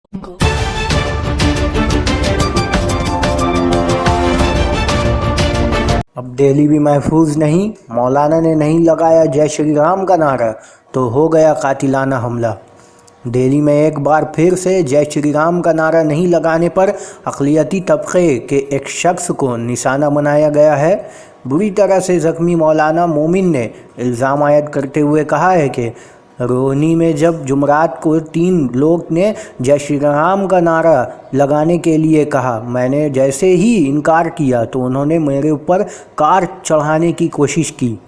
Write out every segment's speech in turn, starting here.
अब दिल्ली भी महफूज नहीं, मौलाना ने नहीं लगाया जय श्री राम का नारा तो हो गया कातिलाना हमला। दिल्ली में एक बार फिर से जय श्री राम का नारा नहीं लगाने पर अक़लियती तबके के एक शख्स को निशाना बनाया गया है। बुरी तरह से ज़ख्मी मौलाना मोमिन ने इल्ज़ाम आयद करते हुए कहा है कि रोहनी में जब जुमरात को 3 लोग ने जय श्री राम का नारा लगाने के लिए कहा, मैंने जैसे ही इनकार किया तो उन्होंने मेरे ऊपर कार चढ़ाने की कोशिश की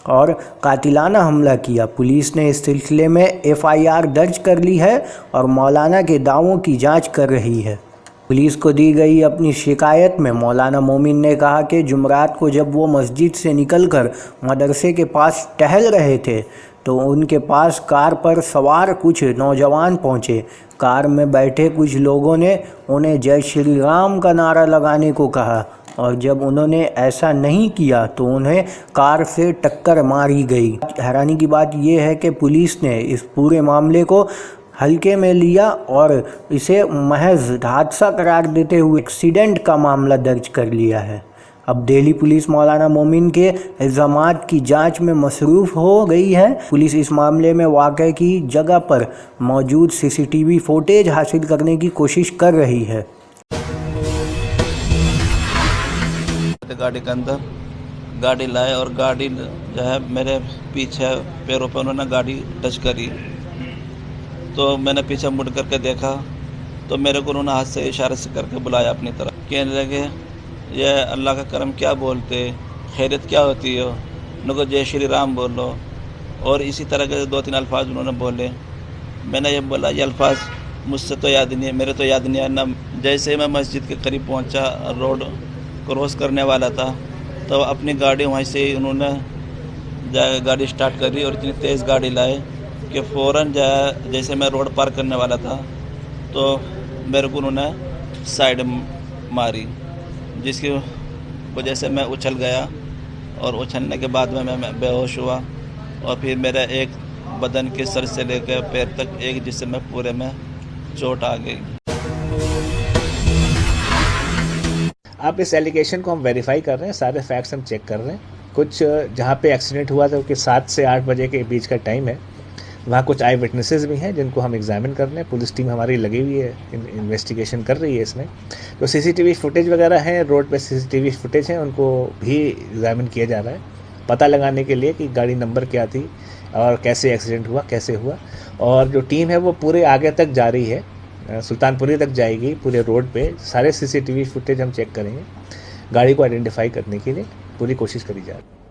और कातिलाना हमला किया। पुलिस ने इस सिलसिले में FIR दर्ज कर ली है और मौलाना के दावों की जांच कर रही है। पुलिस को दी गई अपनी शिकायत में मौलाना मोमिन ने कहा कि जुमरात को जब वो मस्जिद से निकलकर मदरसे के पास टहल रहे थे तो उनके पास कार पर सवार कुछ नौजवान पहुंचे। कार में बैठे कुछ लोगों ने उन्हें जय श्री राम का नारा लगाने को कहा और जब उन्होंने ऐसा नहीं किया तो उन्हें कार से टक्कर मारी गई। हैरानी की बात यह है कि पुलिस ने इस पूरे मामले को हल्के में लिया और इसे महज हादसा करार देते हुए एक्सीडेंट का मामला दर्ज कर लिया है। अब दिल्ली पुलिस मौलाना मोमिन के इल्ज़ामात की जांच में मसरूफ़ हो गई है। पुलिस इस मामले में वाक़े की जगह पर मौजूद CCTV फुटेज हासिल करने की कोशिश कर रही है। गाड़ी के अंदर गाड़ी लाए और गाड़ी जो है मेरे पीछे पैरों पर उन्होंने गाड़ी टच करी तो मैंने पीछे मुड़ करके देखा तो मेरे को उन्होंने हाथ से इशारे से करके बुलाया अपनी तरफ। कहने लगे ये अल्लाह का करम क्या बोलते, खैरियत क्या होती है, उनको जय श्री राम बोलो और इसी तरह के 2-3 अल्फाज उन्होंने बोले। मैंने ये बोला ये अल्फाज मुझसे तो याद नहीं है, मेरे तो याद नहीं है ना। जैसे ही मैं मस्जिद के करीब पहुंचा, रोड क्रॉस करने वाला था तो अपनी गाड़ी वहीं से उन्होंने गाड़ी स्टार्ट करी और इतनी तेज़ गाड़ी लाए कि फ़ौरन जैसे मैं रोड पार करने वाला था तो मेरे को उन्होंने साइड मारी, जिसकी वजह से मैं उछल गया और उछलने के बाद में मैं बेहोश हुआ और फिर मेरा एक बदन के सर से लेकर पैर तक एक जिस्म में पूरे में चोट आ गई। आप इस एलिगेशन को हम वेरीफाई कर रहे हैं, सारे फैक्ट्स हम चेक कर रहे हैं। कुछ जहाँ पे एक्सीडेंट हुआ था कि 7 से 8 बजे के बीच का टाइम है, वहाँ कुछ आई विटनेसेस भी हैं जिनको हम एग्जामिन कर रहे हैं। पुलिस टीम हमारी लगी हुई है, इन्वेस्टिगेशन कर रही है इसमें। तो CCTV फुटेज वगैरह हैं, रोड पे CCTV फुटेज हैं, उनको भी एग्जामिन किया जा रहा है पता लगाने के लिए कि गाड़ी नंबर क्या थी और कैसे एक्सीडेंट हुआ, कैसे हुआ। और जो टीम है वो पूरे आगे तक जा रही है, सुल्तानपुरी तक जाएगी। पूरे रोड पे सारे CCTV फुटेज हम चेक करेंगे, गाड़ी को आइडेंटिफाई करने के लिए पूरी कोशिश करी जा रही है।